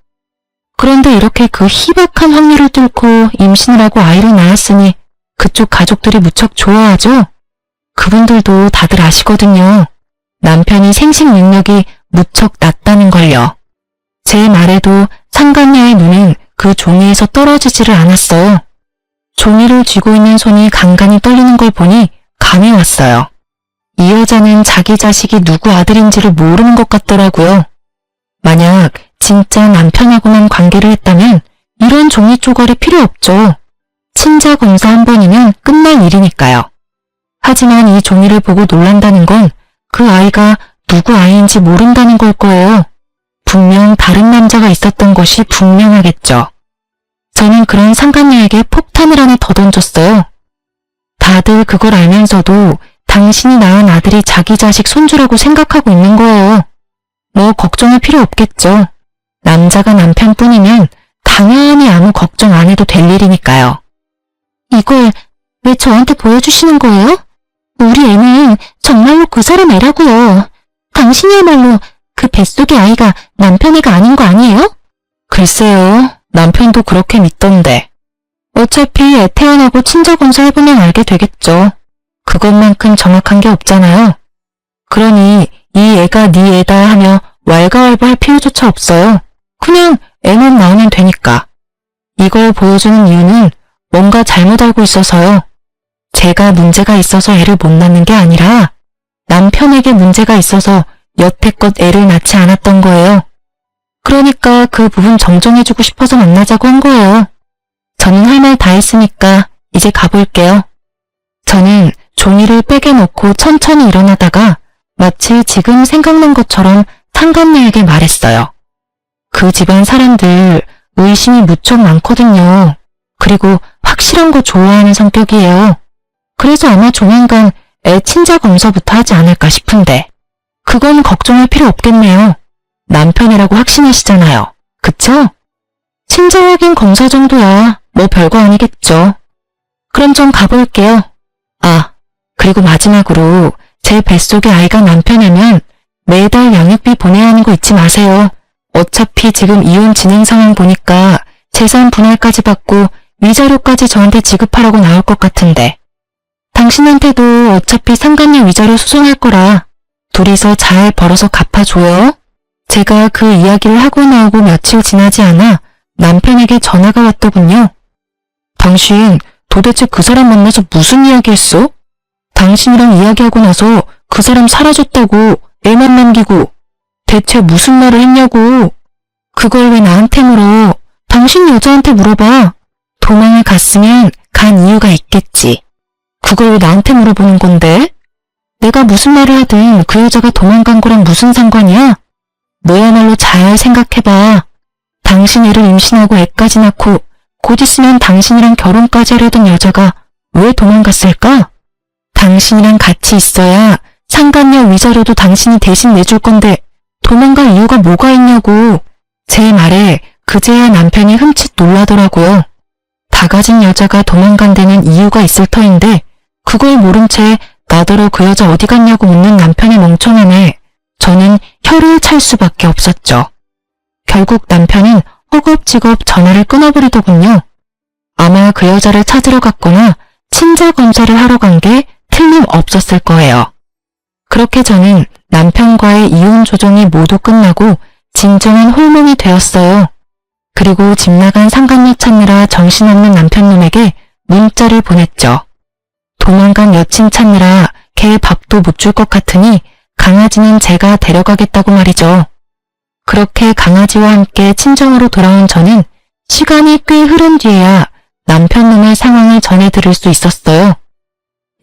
그런데 이렇게 그 희박한 확률을 뚫고 임신을 하고 아이를 낳았으니 그쪽 가족들이 무척 좋아하죠? 그분들도 다들 아시거든요. 남편이 생식 능력이 무척 낮다는 걸요. 제 말에도 상간녀의 눈은 그 종이에서 떨어지지를 않았어요. 종이를 쥐고 있는 손이 간간히 떨리는 걸 보니 감이 왔어요. 이 여자는 자기 자식이 누구 아들인지를 모르는 것 같더라고요. 만약 진짜 남편하고만 관계를 했다면 이런 종이 쪼가리 필요 없죠. 친자 검사 한 번이면 끝날 일이니까요. 하지만 이 종이를 보고 놀란다는 건 그 아이가 누구 아이인지 모른다는 걸 거예요. 분명 다른 남자가 있었던 것이 분명하겠죠. 저는 그런 상간녀에게 폭탄을 하나 더 던졌어요. 다들 그걸 알면서도 당신이 낳은 아들이 자기 자식 손주라고 생각하고 있는 거예요. 뭐 걱정할 필요 없겠죠. 남자가 남편뿐이면 당연히 아무 걱정 안 해도 될 일이니까요. 이걸 왜 저한테 보여주시는 거예요? 우리 애는 정말로 그 사람 애라고요. 당신이야말로 그 뱃속의 아이가 남편 애가 아닌 거 아니에요? 글쎄요. 남편도 그렇게 믿던데. 어차피 애 태어나고 친자검사 해보면 알게 되겠죠. 그것만큼 정확한 게 없잖아요. 그러니 이 애가 네 애다 하며 왈가왈부할 필요조차 없어요. 그냥 애만 낳으면 되니까. 이걸 보여주는 이유는 뭔가 잘못 알고 있어서요. 제가 문제가 있어서 애를 못 낳는 게 아니라 남편에게 문제가 있어서 여태껏 애를 낳지 않았던 거예요. 그러니까 그 부분 정정해주고 싶어서 만나자고 한 거예요. 저는 할 말 다 했으니까 이제 가볼게요. 저는 종이를 백에 넣고 천천히 일어나다가 마치 지금 생각난 것처럼 상간녀에게 말했어요. 그 집안 사람들 의심이 무척 많거든요. 그리고 확실한 거 좋아하는 성격이에요. 그래서 아마 조만간 애 친자 검사부터 하지 않을까 싶은데 그건 걱정할 필요 없겠네요. 남편이라고 확신하시잖아요. 그쵸? 친자 확인 검사 정도야 뭐 별거 아니겠죠. 그럼 좀 가볼게요. 아, 그리고 마지막으로 제 뱃속의 아이가 남편이면 매달 양육비 보내야 하는 거 잊지 마세요. 어차피 지금 이혼 진행 상황 보니까 재산 분할까지 받고 위자료까지 저한테 지급하라고 나올 것 같은데 당신한테도 어차피 상간녀 위자료 소송할 거라 둘이서 잘 벌어서 갚아줘요. 제가 그 이야기를 하고 나오고 며칠 지나지 않아 남편에게 전화가 왔더군요. 당신 도대체 그 사람 만나서 무슨 이야기 했어? 당신이랑 이야기하고 나서 그 사람 사라졌다고 애만 남기고 대체 무슨 말을 했냐고. 그걸 왜 나한테 물어? 당신 여자한테 물어봐. 도망을 갔으면 간 이유가 있겠지. 그걸 왜 나한테 물어보는 건데? 내가 무슨 말을 하든 그 여자가 도망간 거랑 무슨 상관이야? 너야말로 잘 생각해봐. 당신 애를 임신하고 애까지 낳고 곧 있으면 당신이랑 결혼까지 하려던 여자가 왜 도망갔을까? 당신이랑 같이 있어야 상간녀 위자료도 당신이 대신 내줄 건데 도망갈 이유가 뭐가 있냐고. 제 말에 그제야 남편이 흠칫 놀라더라고요. 다 가진 여자가 도망간 데는 이유가 있을 터인데 그걸 모른 채 나더러 그 여자 어디 갔냐고 묻는 남편의 멍청함에 저는 혀를 찰 수밖에 없었죠. 결국 남편은 허겁지겁 전화를 끊어버리더군요. 아마 그 여자를 찾으러 갔거나 친자 검사를 하러 간 게 틀림없었을 거예요. 그렇게 저는 남편과의 이혼 조정이 모두 끝나고 진정한 홀몸이 되었어요. 그리고 집 나간 상간녀 찾느라 정신없는 남편놈에게 문자를 보냈죠. 도망간 여친 찾느라 걔 밥도 못 줄 것 같으니 강아지는 제가 데려가겠다고 말이죠. 그렇게 강아지와 함께 친정으로 돌아온 저는 시간이 꽤 흐른 뒤에야 남편놈의 상황을 전해 들을 수 있었어요.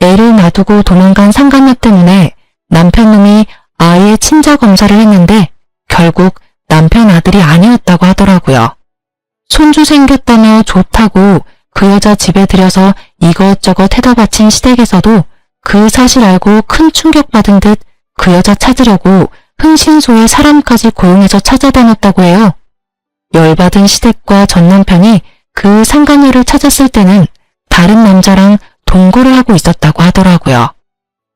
애를 놔두고 도망간 상간녀 때문에 남편놈이 아이의 친자 검사를 했는데 결국 남편 아들이 아니었다고 하더라고요. 손주 생겼다며 좋다고 그 여자 집에 들여서 이것저것 해다 바친 시댁에서도 그 사실 알고 큰 충격받은 듯 그 여자 찾으려고 흥신소에 사람까지 고용해서 찾아다녔다고 해요. 열받은 시댁과 전 남편이 그 상간녀를 찾았을 때는 다른 남자랑 동거를 하고 있었다고 하더라고요.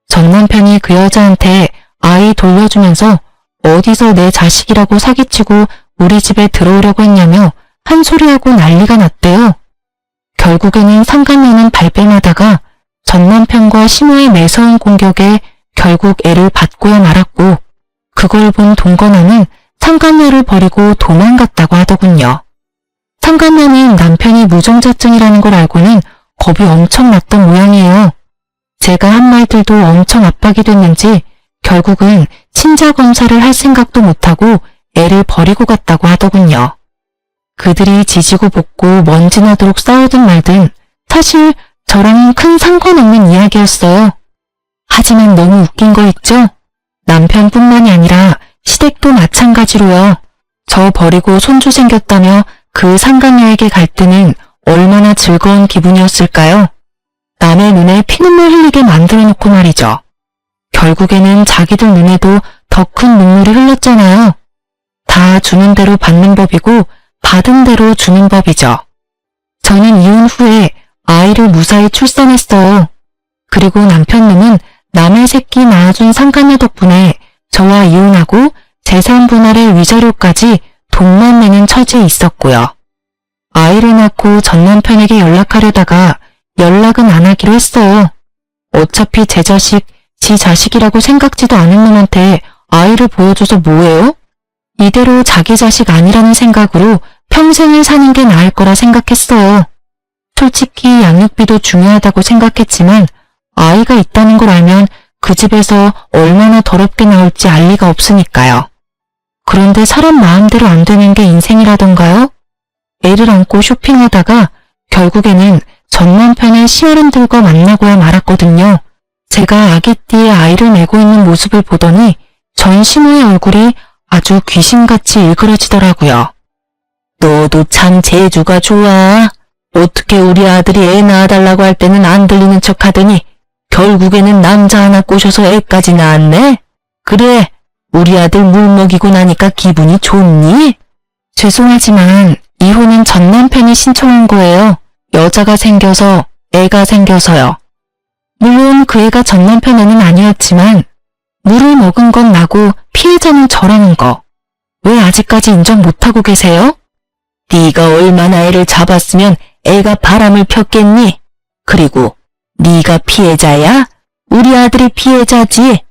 전 남편이 그 여자한테 아이 돌려주면서 어디서 내 자식이라고 사기치고 우리 집에 들어오려고 했냐며 한 소리하고 난리가 났대요. 결국에는 상간녀는 발뺌하다가 전 남편과 시모의 매서운 공격에 결국 애를 받고야 말았고 그걸 본 동거남은 상간녀를 버리고 도망갔다고 하더군요. 상간녀는 남편이 무정자증이라는 걸 알고는 겁이 엄청 났던 모양이에요. 제가 한 말들도 엄청 압박이 됐는지 결국은 친자 검사를 할 생각도 못하고 애를 버리고 갔다고 하더군요. 그들이 지지고 볶고 먼지 나도록 싸우든 말든 사실 저랑은 큰 상관없는 이야기였어요. 하지만 너무 웃긴 거 있죠? 남편뿐만이 아니라 시댁도 마찬가지로요. 저 버리고 손주 생겼다며 그 상간녀에게 갈 때는 얼마나 즐거운 기분이었을까요? 남의 눈에 피눈물 흘리게 만들어 놓고 말이죠. 결국에는 자기들 눈에도 더 큰 눈물이 흘렀잖아요. 다 주는 대로 받는 법이고 받은 대로 주는 법이죠. 저는 이혼 후에 아이를 무사히 출산했어요. 그리고 남편놈은 남의 새끼 낳아준 상간녀 덕분에 저와 이혼하고 재산 분할의 위자료까지 돈만 내는 처지에 있었고요. 아이를 낳고 전 남편에게 연락하려다가 연락은 안 하기로 했어요. 어차피 제 자식, 지 자식이라고 생각지도 않은 놈한테 아이를 보여줘서 뭐해요? 이대로 자기 자식 아니라는 생각으로 평생을 사는 게 나을 거라 생각했어요. 솔직히 양육비도 중요하다고 생각했지만 아이가 있다는 걸 알면 그 집에서 얼마나 더럽게 나올지 알 리가 없으니까요. 그런데 사람 마음대로 안 되는 게 인생이라던가요? 애를 안고 쇼핑하다가 결국에는 전 남편의 시어른들과 만나고야 말았거든요. 제가 아기띠에 아이를 메고 있는 모습을 보더니 전 시모의 얼굴이 아주 귀신같이 일그러지더라고요. 너도 참 재주가 좋아. 어떻게 우리 아들이 애 낳아달라고 할 때는 안 들리는 척 하더니 결국에는 남자 하나 꼬셔서 애까지 낳았네? 그래, 우리 아들 물 먹이고 나니까 기분이 좋니? 죄송하지만 이혼은 전 남편이 신청한 거예요. 여자가 생겨서, 애가 생겨서요. 물론 그 애가 전 남편 애는 아니었지만 물을 먹은 건 나고 피해자는 저라는 거. 왜 아직까지 인정 못하고 계세요? 네가 얼마나 애를 잡았으면 애가 바람을 폈겠니? 그리고 네가 피해자야? 우리 아들이 피해자지.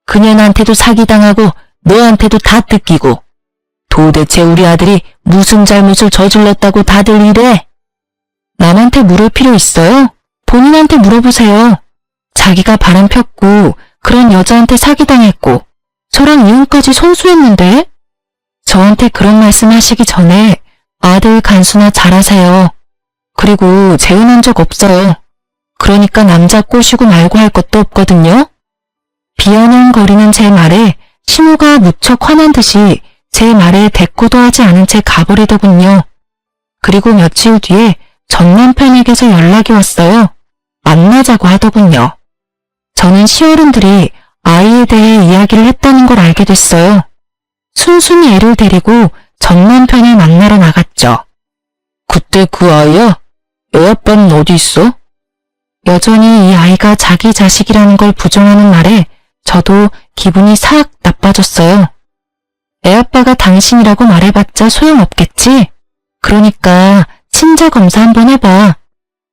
그년한테도 사기당하고 너한테도 다 뜯기고. 도대체 우리 아들이 무슨 잘못을 저질렀다고 다들 이래? 남한테 물을 필요 있어요? 본인한테 물어보세요. 자기가 바람 폈고 그런 여자한테 사기당했고 저랑 이혼까지 손수했는데? 저한테 그런 말씀 하시기 전에 아들 간수나 잘하세요. 그리고 재혼한 적 없어요. 그러니까 남자 꼬시고 말고 할 것도 없거든요. 비아냥거리는 제 말에 시모가 무척 화난 듯이 제 말에 대꾸도 하지 않은 채 가버리더군요. 그리고 며칠 뒤에 전 남편에게서 연락이 왔어요. 만나자고 하더군요. 저는 시어른들이 아이에 대해 이야기를 했다는 걸 알게 됐어요. 순순히 애를 데리고 전 남편을 만나러 나갔죠. 그때 그 아이야? 애 아빠는 어디 있어? 여전히 이 아이가 자기 자식이라는 걸 부정하는 말에 저도 기분이 싹 나빠졌어요. 애 아빠가 당신이라고 말해봤자 소용없겠지? 그러니까 친자 검사 한번 해봐.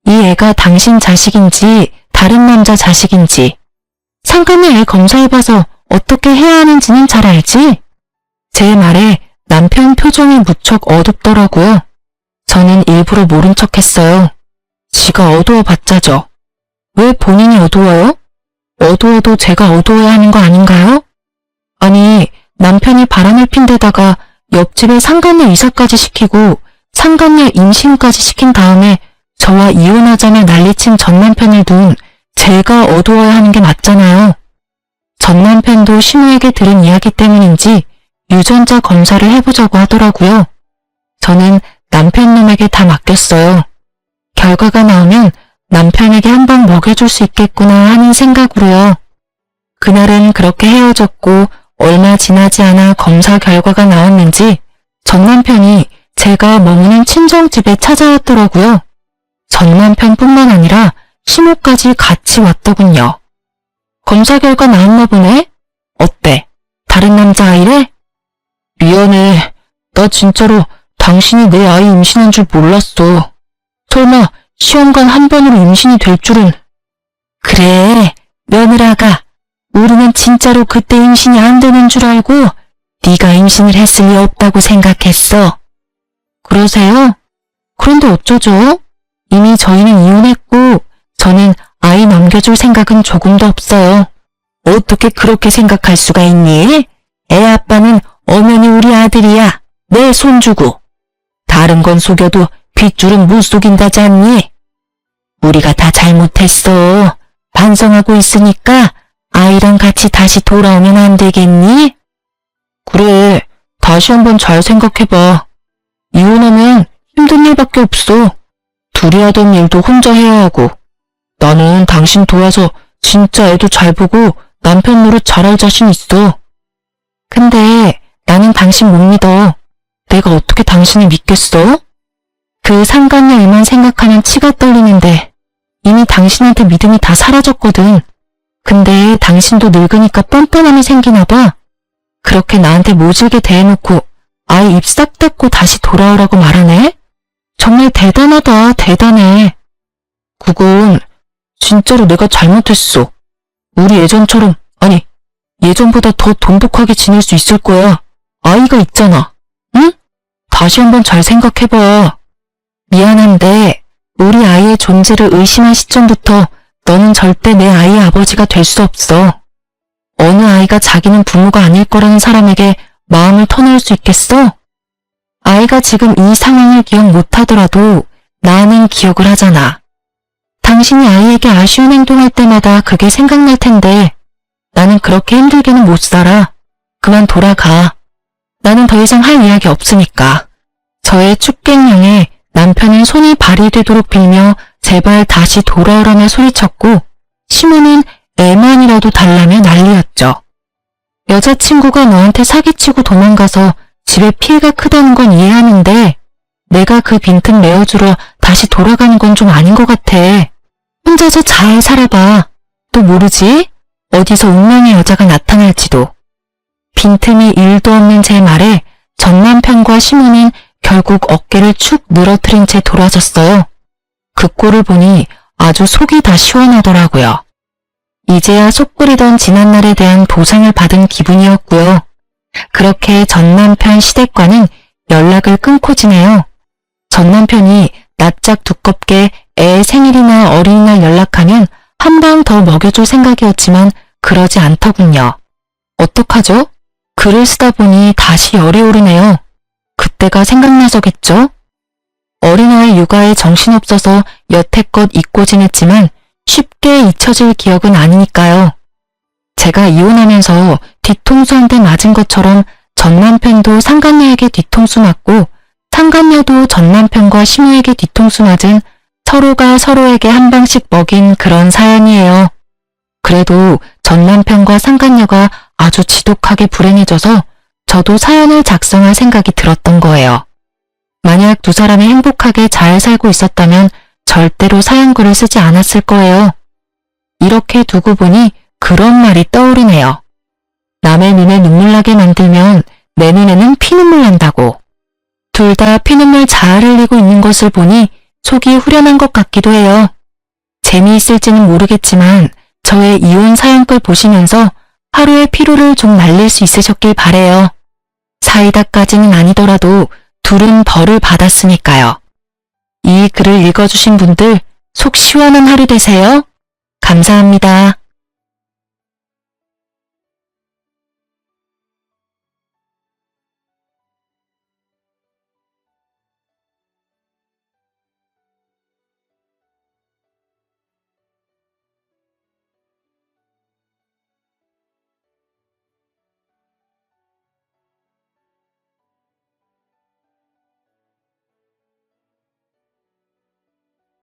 이 애가 당신 자식인지 다른 남자 자식인지. 상간녀 애 검사해봐서 어떻게 해야 하는지는 잘 알지? 제 말에 남편 표정이 무척 어둡더라고요. 저는 일부러 모른 척했어요. 지가 어두워봤자죠. 왜 본인이 어두워요? 어두워도 제가 어두워야 하는 거 아닌가요? 아니, 남편이 바람을 핀 데다가 옆집에 상간녀 이사까지 시키고 상간녀 임신까지 시킨 다음에 저와 이혼하자며 난리친 전 남편을 둔 제가 어두워야 하는 게 맞잖아요. 전 남편도 시모에게 들은 이야기 때문인지 유전자 검사를 해보자고 하더라고요. 저는 남편 놈에게 다 맡겼어요. 결과가 나오면 남편에게 한 방 먹여줄 수 있겠구나 하는 생각으로요. 그날은 그렇게 헤어졌고 얼마 지나지 않아 검사 결과가 나왔는지 전 남편이 제가 머무는 친정집에 찾아왔더라고요. 전 남편뿐만 아니라 시모까지 같이 왔더군요. 검사 결과 나왔나 보네? 어때? 다른 남자아이래? 미안해. 나 진짜로 당신이 내 아이 임신한 줄 몰랐어. 설마 시험관 한 번으로 임신이 될 줄은. 그래, 며느라가. 우리는 진짜로 그때 임신이 안 되는 줄 알고 네가 임신을 했을 리 없다고 생각했어. 그러세요? 그런데 어쩌죠? 이미 저희는 이혼했고 저는 아이 넘겨줄 생각은 조금도 없어요. 어떻게 그렇게 생각할 수가 있니? 애 아빠는 엄연히 우리 아들이야. 내 손주고. 다른 건 속여도 핏줄은 못 속인다지 않니? 우리가 다 잘못했어. 반성하고 있으니까 아이랑 같이 다시 돌아오면 안 되겠니? 그래, 다시 한번 잘 생각해봐. 이혼하면 힘든 일밖에 없어. 둘이 하던 일도 혼자 해야 하고. 나는 당신 도와서 진짜 애도 잘 보고 남편 노릇 잘할 자신 있어. 근데 나는 당신 못 믿어. 내가 어떻게 당신을 믿겠어? 그 상간녀 일만 생각하면 치가 떨리는데 이미 당신한테 믿음이 다 사라졌거든. 근데 당신도 늙으니까 뻔뻔함이 생기나 봐. 그렇게 나한테 모질게 대해놓고 아이 입 싹 닫고 다시 돌아오라고 말하네? 정말 대단하다, 대단해. 그건 진짜로 내가 잘못했어. 우리 예전처럼, 아니, 예전보다 더 돈독하게 지낼 수 있을 거야. 아이가 있잖아. 응? 다시 한번 잘 생각해봐. 미안한데 우리 아이의 존재를 의심한 시점부터 너는 절대 내 아이의 아버지가 될 수 없어. 어느 아이가 자기는 부모가 아닐 거라는 사람에게 마음을 터놓을 수 있겠어? 아이가 지금 이 상황을 기억 못하더라도 나는 기억을 하잖아. 당신이 아이에게 아쉬운 행동할 때마다 그게 생각날 텐데 나는 그렇게 힘들게는 못 살아. 그만 돌아가. 나는 더 이상 할 이야기 없으니까. 저의 축객령에 남편은 손이 발이 되도록 빌며 제발 다시 돌아오라며 소리쳤고 시모는 애만이라도 달라며 난리였죠. 여자친구가 너한테 사기치고 도망가서 집에 피해가 크다는 건 이해하는데 내가 그 빈틈 메워주러 다시 돌아가는 건 좀 아닌 것 같아. 혼자서 잘 살아봐. 또 모르지? 어디서 운명의 여자가 나타날지도. 빈틈이 1도 없는 제 말에 전 남편과 시모는 결국 어깨를 축 늘어뜨린 채 돌아섰어요. 그 꼴을 보니 아주 속이 다 시원하더라고요. 이제야 속 끓이던 지난날에 대한 보상을 받은 기분이었고요. 그렇게 전 남편 시댁과는 연락을 끊고 지내요. 전 남편이 낯짝 두껍게 애 생일이나 어린이날 연락하면 한 방 더 먹여줄 생각이었지만 그러지 않더군요. 어떡하죠? 글을 쓰다 보니 다시 열이 오르네요. 그때가 생각나서겠죠? 어린아이 육아에 정신없어서 여태껏 잊고 지냈지만 쉽게 잊혀질 기억은 아니니까요. 제가 이혼하면서 뒤통수 한 대 맞은 것처럼 전 남편도 상간녀에게 뒤통수 맞고 상간녀도 전 남편과 시모에게 뒤통수 맞은 서로가 서로에게 한 방씩 먹인 그런 사연이에요. 그래도 전 남편과 상간녀가 아주 지독하게 불행해져서 저도 사연을 작성할 생각이 들었던 거예요. 만약 두 사람이 행복하게 잘 살고 있었다면 절대로 사연글을 쓰지 않았을 거예요. 이렇게 두고 보니 그런 말이 떠오르네요. 남의 눈에 눈물 나게 만들면 내 눈에는 피눈물 난다고. 둘 다 피눈물 잘 흘리고 있는 것을 보니 속이 후련한 것 같기도 해요. 재미있을지는 모르겠지만 저의 이혼 사연글 보시면서 하루의 피로를 좀 날릴 수 있으셨길 바래요. 사이다까지는 아니더라도 둘은 벌을 받았으니까요. 이 글을 읽어주신 분들 속 시원한 하루 되세요. 감사합니다.